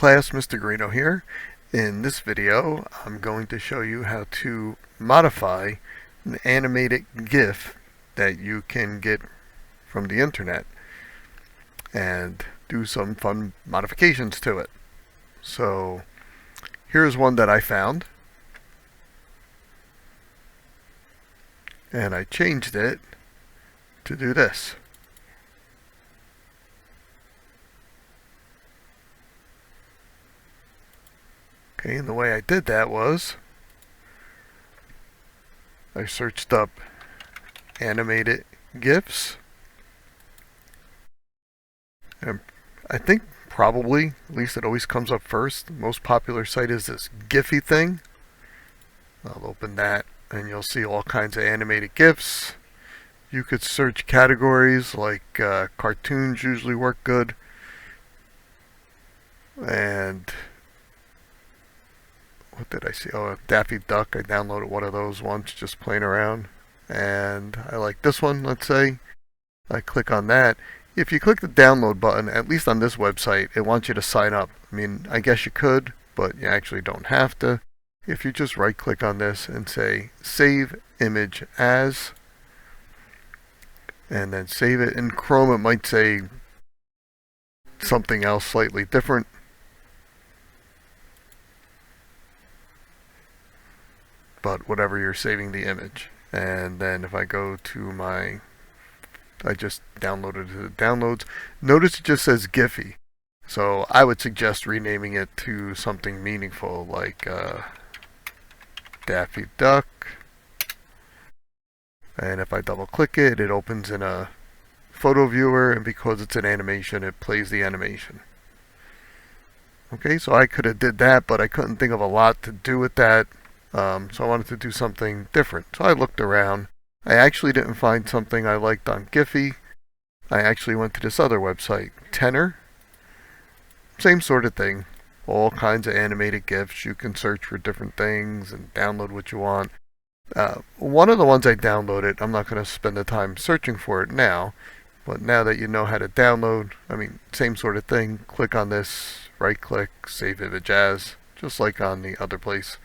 class, Mr. Guarino here. In this video, I'm going to show you how to modify an animated GIF that you can get from the internet and do some fun modifications to it. So here's one that I found, and I changed it to do this. Okay, and the way I did that was I searched up animated GIFs, and I think probably, at least it always comes up first, the most popular site is this Giphy thing. I'll open that and you'll see all kinds of animated GIFs. You could search categories like cartoons usually work good, and what did I see? Oh, Daffy Duck. I downloaded one of those once just playing around, and I like this one. Let's say I click on that. If you click the download button, at least on this website, it wants you to sign up. I mean, I guess you could, but you actually don't have to. If you just right click on this and say save image as, and then save it in Chrome, it might say something else slightly different. But whatever, you're saving the image. And then if I go to I just downloaded it to the downloads. Notice it just says Giphy. So I would suggest renaming it to something meaningful like Daffy Duck. And if I double click it, it opens in a photo viewer, and because it's an animation, it plays the animation. Okay, so I could have did that, but I couldn't think of a lot to do with that. So I wanted to do something different. So I looked around. I actually didn't find something I liked on Giphy. I actually went to this other website, Tenor. Same sort of thing. All kinds of animated GIFs. You can search for different things and download what you want. One of the ones I downloaded, I'm not going to spend the time searching for it now, but now that you know how to download, I mean, same sort of thing. Click on this, right click, save image as, just like on the other place.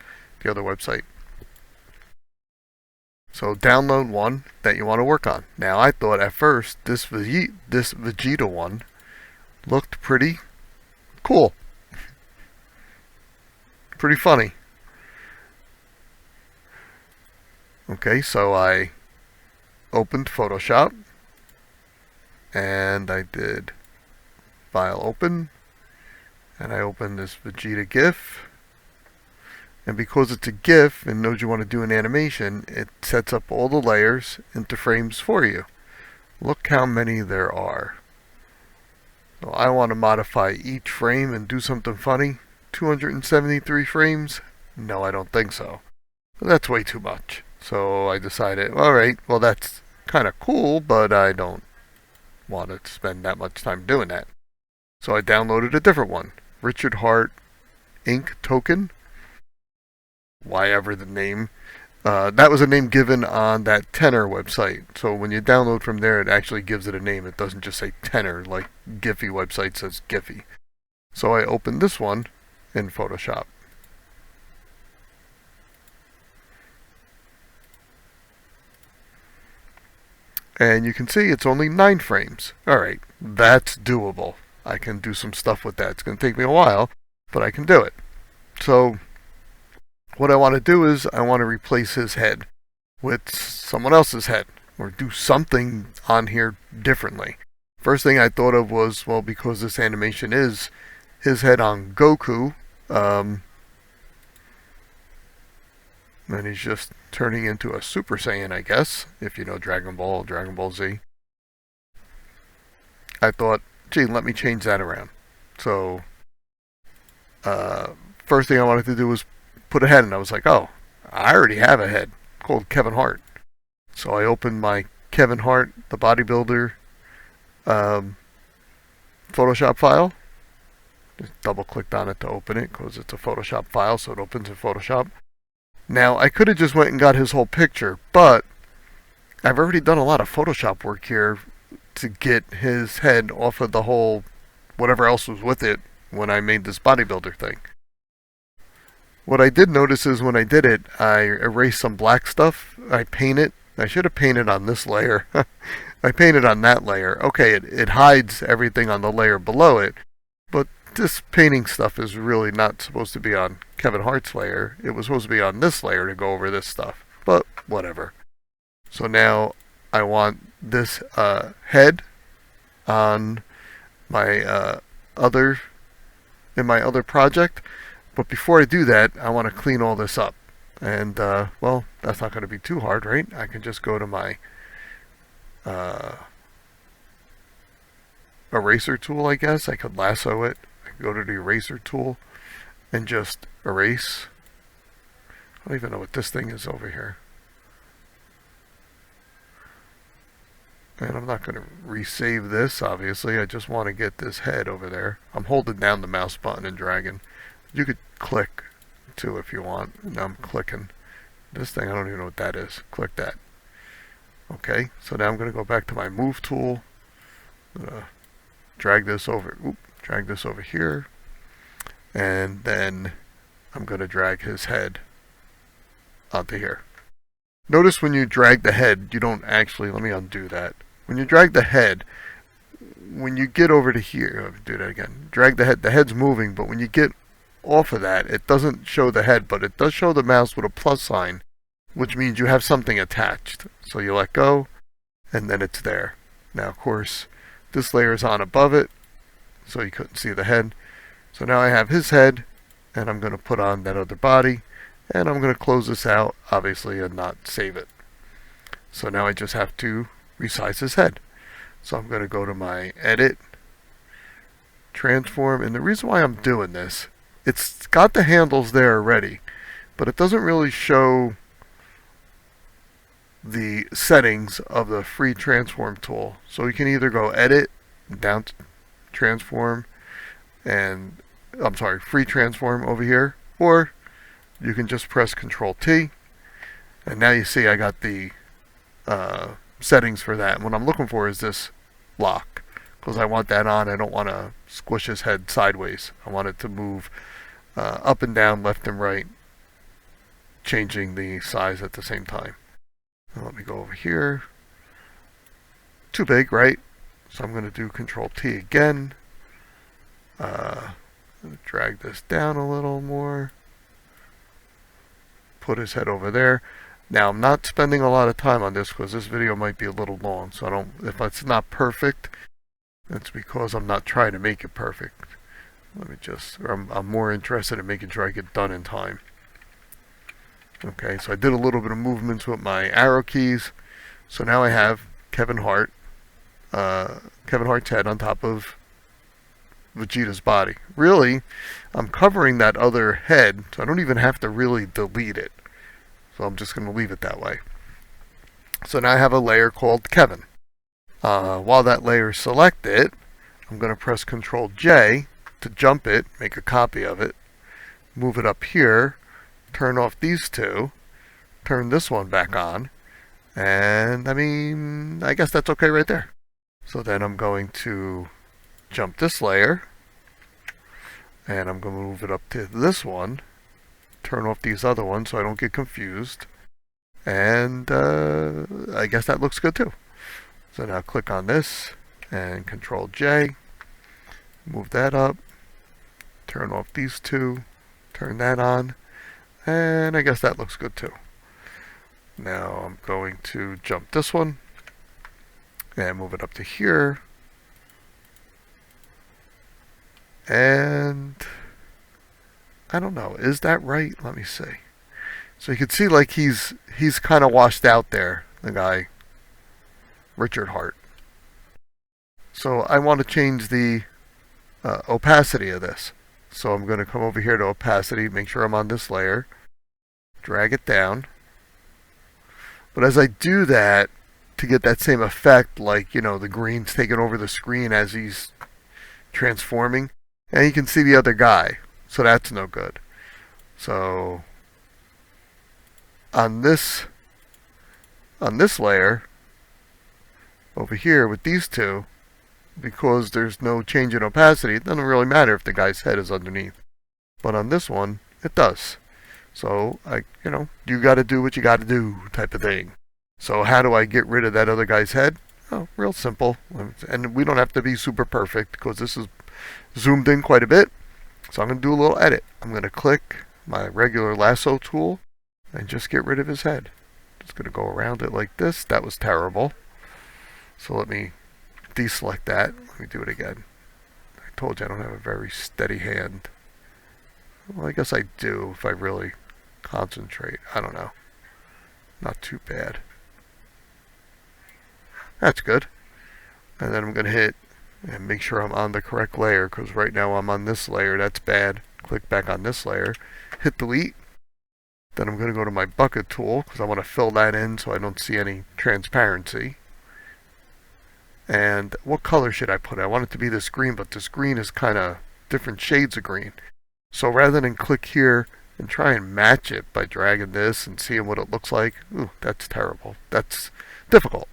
The other website. So download one that you want to work on. Now I thought at first this Vegeta one looked pretty cool, pretty funny. Okay, so I opened Photoshop and I did file open, and I opened this Vegeta GIF. And because it's a GIF and knows you want to do an animation, it sets up all the layers into frames for you. Look how many there are. So I want to modify each frame and do something funny. 273 frames? No, I don't think so. That's way too much. So I decided, alright, well that's kind of cool, but I don't want to spend that much time doing that. So I downloaded a different one. Richard Hart Ink Token. Why ever the name. That was a name given on that Tenor website. So when you download from there, it actually gives it a name. It doesn't just say Tenor like Giphy website says Giphy. So I opened this one in Photoshop. And you can see it's only 9 frames. Alright, that's doable. I can do some stuff with that. It's going to take me a while, but I can do it. So what I want to do is I want to replace his head with someone else's head, or do something on here differently. First thing I thought of was, well, because this animation is his head on Goku, and he's just turning into a Super Saiyan, I guess, if you know Dragon Ball Z. I thought, gee, let me change that around. So first thing I wanted to do was put a head, and I was like, oh, I already have a head called Kevin Hart. So I opened my Kevin Hart, the bodybuilder, Photoshop file. Just double clicked on it to open it because it's a Photoshop file, so it opens in Photoshop. Now I could have just went and got his whole picture, but I've already done a lot of Photoshop work here to get his head off of the whole whatever else was with it when I made this bodybuilder thing. What I did notice is when I did it, I erased some black stuff. I painted. I should have painted on this layer. I painted on that layer. Okay, it hides everything on the layer below it, but this painting stuff is really not supposed to be on Kevin Hart's layer. It was supposed to be on this layer to go over this stuff, but whatever. So now I want this head on my in my other project. But before I do that, I want to clean all this up. And, well, that's not going to be too hard, right? I can just go to my eraser tool, I guess. I could lasso it. I could go to the eraser tool and just erase. I don't even know what this thing is over here. And I'm not going to resave this, obviously. I just want to get this head over there. I'm holding down the mouse button and dragging. You could click too if you want. Now I'm clicking. This thing, I don't even know what that is. Click that. Okay, so now I'm going to go back to my move tool. I'm going to drag this over here. And then I'm going to drag his head onto here. Notice when you drag the head, you don't actually, let me undo that. When you drag the head, when you get over to here, I'll do that again. Drag the head's moving, but when you get off of that, it doesn't show the head, but it does show the mouse with a plus sign, which means you have something attached. So you let go, and then it's there. Now, of course, this layer is on above it, so you couldn't see the head. So now I have his head, and I'm going to put on that other body, and I'm going to close this out, obviously, and not save it. So now I just have to resize his head. So I'm going to go to my Edit, Transform, and the reason why I'm doing this, it's got the handles there already, but it doesn't really show the settings of the free transform tool. So you can either go Edit, down to Transform, and free transform over here, or you can just press Control T, and now you see I got the settings for that. And what I'm looking for is this lock, because I want that on. I don't want to squish his head sideways. I want it to move up and down, left and right, changing the size at the same time. Now let me go over here. Too big, right? So I'm going to do Control T again. Drag this down a little more. Put his head over there. Now I'm not spending a lot of time on this because this video might be a little long, so if it's not perfect, it's because I'm not trying to make it perfect. I'm more interested in making sure I get done in time. Okay, so I did a little bit of movements with my arrow keys. So now I have Kevin Hart's head on top of Vegeta's body. Really, I'm covering that other head, so I don't even have to really delete it. So I'm just going to leave it that way. So now I have a layer called Kevin. While that layer is selected, I'm going to press Control J to jump it, make a copy of it, move it up here, turn off these two, turn this one back on, and I guess that's okay right there. So then I'm going to jump this layer, and I'm going to move it up to this one, turn off these other ones so I don't get confused, and I guess that looks good too. So now click on this and Control J, move that up, turn off these two, turn that on, and I guess that looks good too. Now I'm going to jump this one and move it up to here, and I don't know, is that right? Let me see. So you can see like he's kind of washed out there, the guy, Richard Hart. So I want to change the opacity of this. So I'm going to come over here to opacity, make sure I'm on this layer, drag it down. But as I do that, to get that same effect, like, the green's taking over the screen as he's transforming, and you can see the other guy. So that's no good. So on this layer over here with these two, because there's no change in opacity, it doesn't really matter if the guy's head is underneath. But on this one, it does. So, you got to do what you got to do type of thing. So how do I get rid of that other guy's head? Oh, real simple. And we don't have to be super perfect because this is zoomed in quite a bit. So I'm going to do a little edit. I'm going to click my regular lasso tool and just get rid of his head. Just going to go around it like this. That was terrible. So let me deselect that. Let me do it again. I told you I don't have a very steady hand. Well, I guess I do if I really concentrate. I don't know. Not too bad. That's good. And then I'm going to hit and make sure I'm on the correct layer, because right now I'm on this layer. That's bad. Click back on this layer. Hit delete. Then I'm going to go to my bucket tool because I want to fill that in so I don't see any transparency. And what color should I put? I want it to be this green, but this green is kind of different shades of green. So rather than click here and try and match it by dragging this and seeing what it looks like, ooh, that's terrible. That's difficult.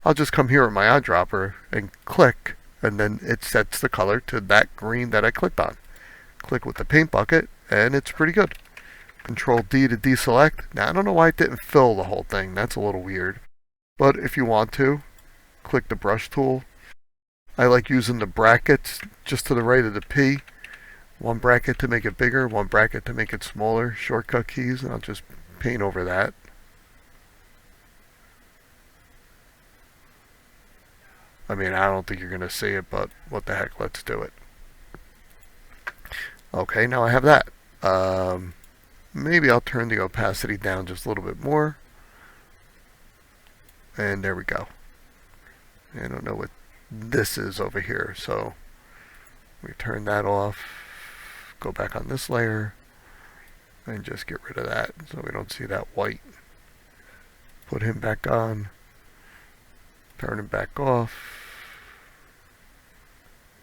I'll just come here with my eyedropper and click, and then it sets the color to that green that I clicked on. Click with the paint bucket, and it's pretty good. Control D to deselect. Now, I don't know why it didn't fill the whole thing. That's a little weird. But if you want to, click the brush tool. I like using the brackets just to the right of the P. One bracket to make it bigger, one bracket to make it smaller. Shortcut keys, and I'll just paint over that. I mean, I don't think you're going to see it, but what the heck, let's do it. Okay, now I have that. Maybe I'll turn the opacity down just a little bit more. And there we go. I don't know what this is over here, so we turn that off. Go back on this layer and just get rid of that so we don't see that white. Put him back on. Turn him back off.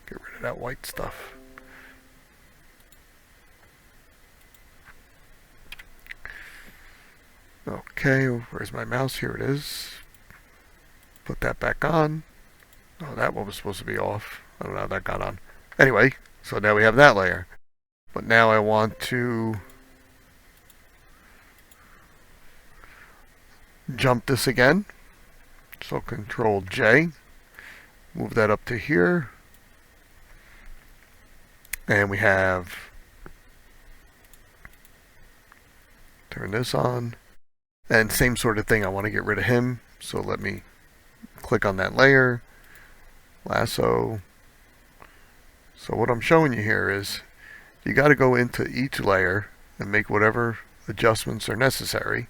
Get rid of that white stuff. Okay, where's my mouse? Here it is. Put that back on. Oh, that one was supposed to be off. I don't know how that got on. Anyway, so now we have that layer. But now I want to jump this again. So Control J. Move that up to here. And we have, turn this on. And same sort of thing, I want to get rid of him. So let me click on that layer. Lasso. So what I'm showing you here is you got to go into each layer and make whatever adjustments are necessary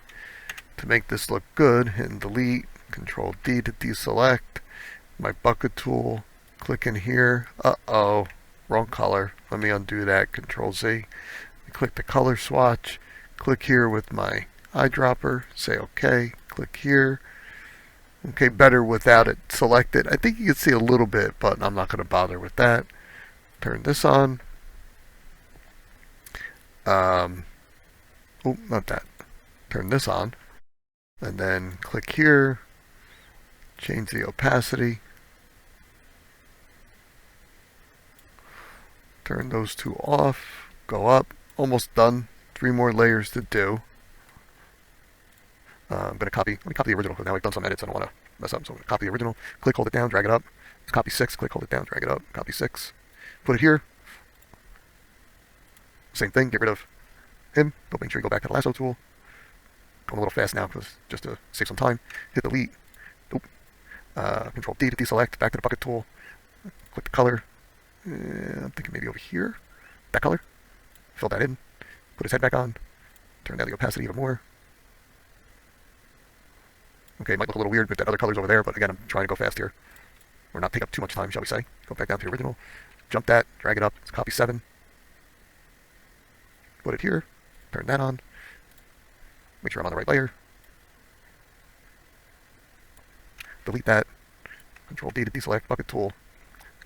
to make this look good. Hit and delete. Control D to deselect. My bucket tool. Click in here. Uh-oh. Wrong color. Let me undo that. Control Z. Click the color swatch. Click here with my eyedropper. Say OK. Click here. Okay, better without it selected. I think you can see a little bit, but I'm not going to bother with that. Turn this on. Oh, not that. Turn this on. And then click here. Change the opacity. Turn those two off. Go up. Almost done. 3 more layers to do. I'm going to let me copy the original because now I've done some edits. I don't want to mess up. So I'm going to copy the original. Click, hold it down, drag it up. Copy 6. Click, hold it down, drag it up. Copy 6. Put it here. Same thing. Get rid of him. But make sure you go back to the lasso tool. Going a little fast now because just to save some time. Hit delete. Nope. Control D to deselect. Back to the bucket tool. Click the color. I'm thinking maybe over here. That color. Fill that in. Put his head back on. Turn down the opacity even more. Okay, it might look a little weird with that other colors over there, but again, I'm trying to go fast here. Or not take up too much time, shall we say. Go back down to the original. Jump that, drag it up. It's copy 7. Put it here. Turn that on. Make sure I'm on the right layer. Delete that. Control D to deselect. Bucket tool.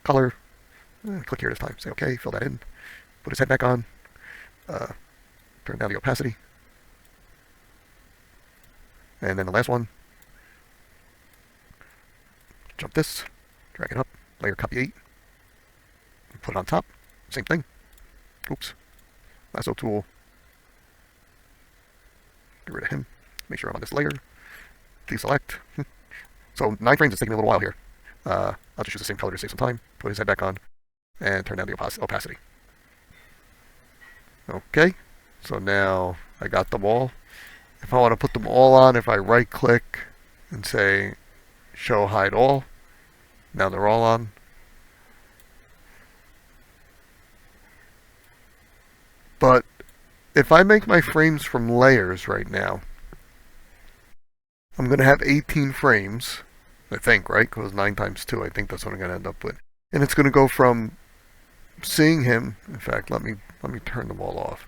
Color. Click here this time. Say OK. Fill that in. Put his head back on. Turn down the opacity. And then the last one. Jump this. Drag it up. layer copy 8, put it on top, same thing. Oops, lasso tool, get rid of him, make sure I'm on this layer, deselect. So 9 frames is taking me a little while here. I'll just use the same color to save some time, put his head back on, and turn down the opacity. Okay, so now I got them all. If I want to put them all on, if I right click and say show hide all, now they're all on. But if I make my frames from layers right now, I'm going to have 18 frames, I think, right? Because 9 times 2, I think that's what I'm going to end up with. And it's going to go from seeing him, in fact, let me turn them all off.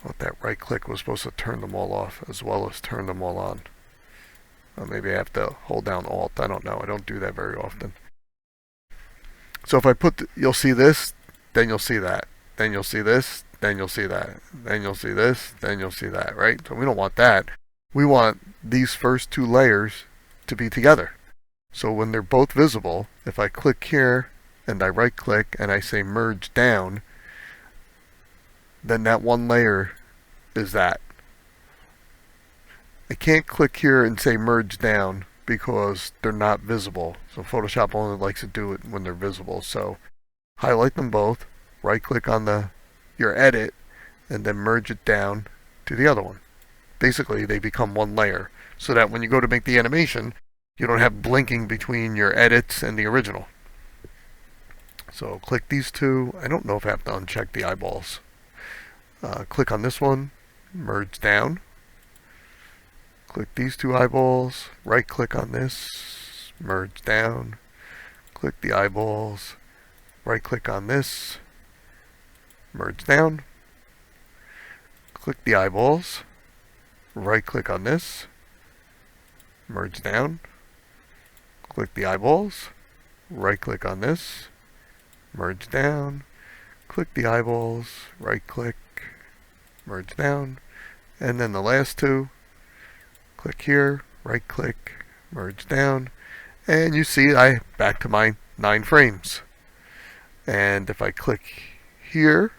What that right click was supposed to turn them all off as well as turn them all on. Maybe I have to hold down Alt. I don't know. I don't do that very often. So if I put, you'll see this, then you'll see that. Then you'll see this, then you'll see that. Then you'll see this, then you'll see that, right? So we don't want that. We want these first 2 layers to be together. So when they're both visible, if I click here and I right click and I say merge down, then that one layer is that. I can't click here and say merge down because they're not visible. So Photoshop only likes to do it when they're visible. So highlight them both, right click on your edit, and then merge it down to the other one. Basically, they become one layer so that when you go to make the animation, you don't have blinking between your edits and the original. So click these 2. I don't know if I have to uncheck the eyeballs. Click on this one, merge down. Click these 2 eyeballs, right click on this, merge down. Click the eyeballs, right click on this, merge down. Click the eyeballs, right click on this, merge down. Click the eyeballs, right click on this, merge down. Click the eyeballs, right click, merge down. And then the last 2, click here, right click, merge down. And you see I back to my 9 frames. And if I click here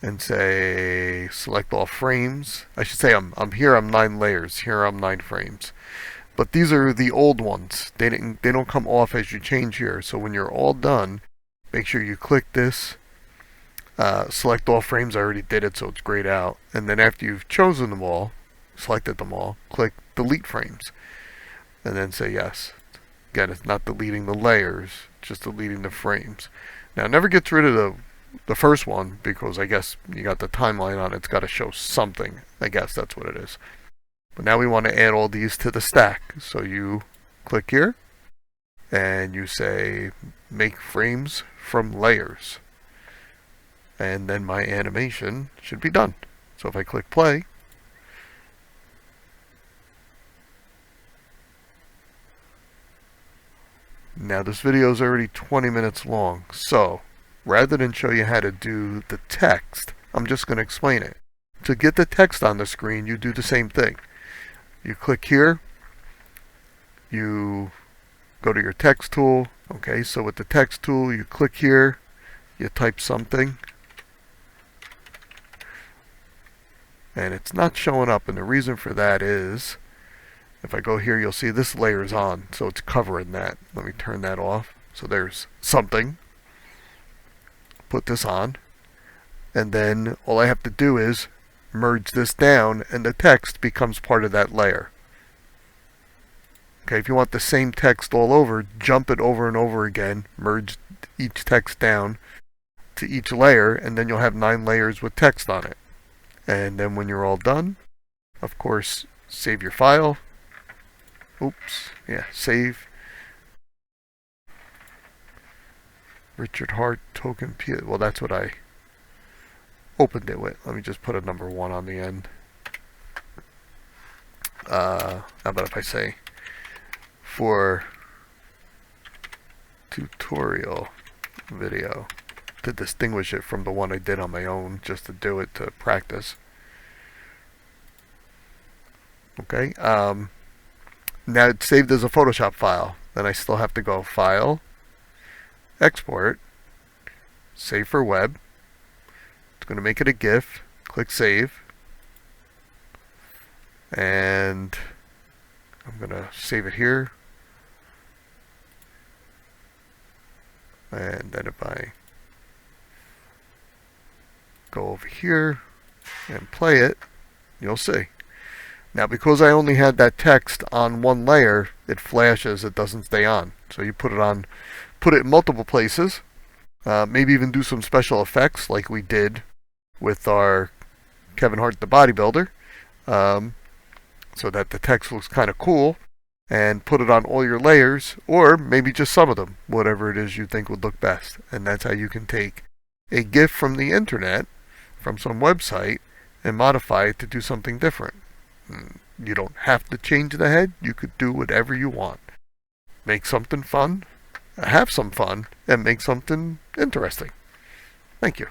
and say select all frames, I should say I'm here, I'm 9 layers, here I'm 9 frames. But these are the old ones. They don't come off as you change here. So when you're all done, make sure you click this, select all frames. I already did it, so it's grayed out. And then after you've chosen them all, selected them all, click delete frames, and then say yes. Again, it's not deleting the layers, just deleting the frames. Now, it never gets rid of the first one because I guess you got the timeline on it. It's got to show something. I guess that's what it is. But now we want to add all these to the stack. So you click here and you say make frames from layers. And then my animation should be done. So if I click play, now this video is already 20 minutes long, so rather than show you how to do the text, I'm just going to explain it. To get the text on the screen, you do the same thing. You click here, you go to your text tool. Okay, so with the text tool, you click here, you type something, and it's not showing up, and the reason for that is if I go here, you'll see this layer is on, so it's covering that. Let me turn that off. So there's something. Put this on, and then all I have to do is merge this down, and the text becomes part of that layer. Okay, if you want the same text all over, jump it over and over again, merge each text down to each layer, and then you'll have 9 layers with text on it. And then when you're all done, of course, save your file. Oops, yeah, save. Richard Hart token P. Well, that's what I opened it with. Let me just put a number 1 on the end. How about if I say for tutorial video to distinguish it from the one I did on my own, just to do it to practice. Okay. Now it's saved as a Photoshop file. Then I still have to go File, Export, Save for Web. It's going to make it a GIF. Click Save. And I'm going to save it here. And then if I go over here and play it, you'll see. Now because I only had that text on one layer, it flashes, it doesn't stay on. So you put it in multiple places, maybe even do some special effects like we did with our Kevin Hart the bodybuilder, so that the text looks kind of cool, and put it on all your layers, or maybe just some of them, whatever it is you think would look best. And that's how you can take a GIF from the internet, from some website, and modify it to do something different. You don't have to change the head. You could do whatever you want. Make something fun, have some fun, and make something interesting. Thank you.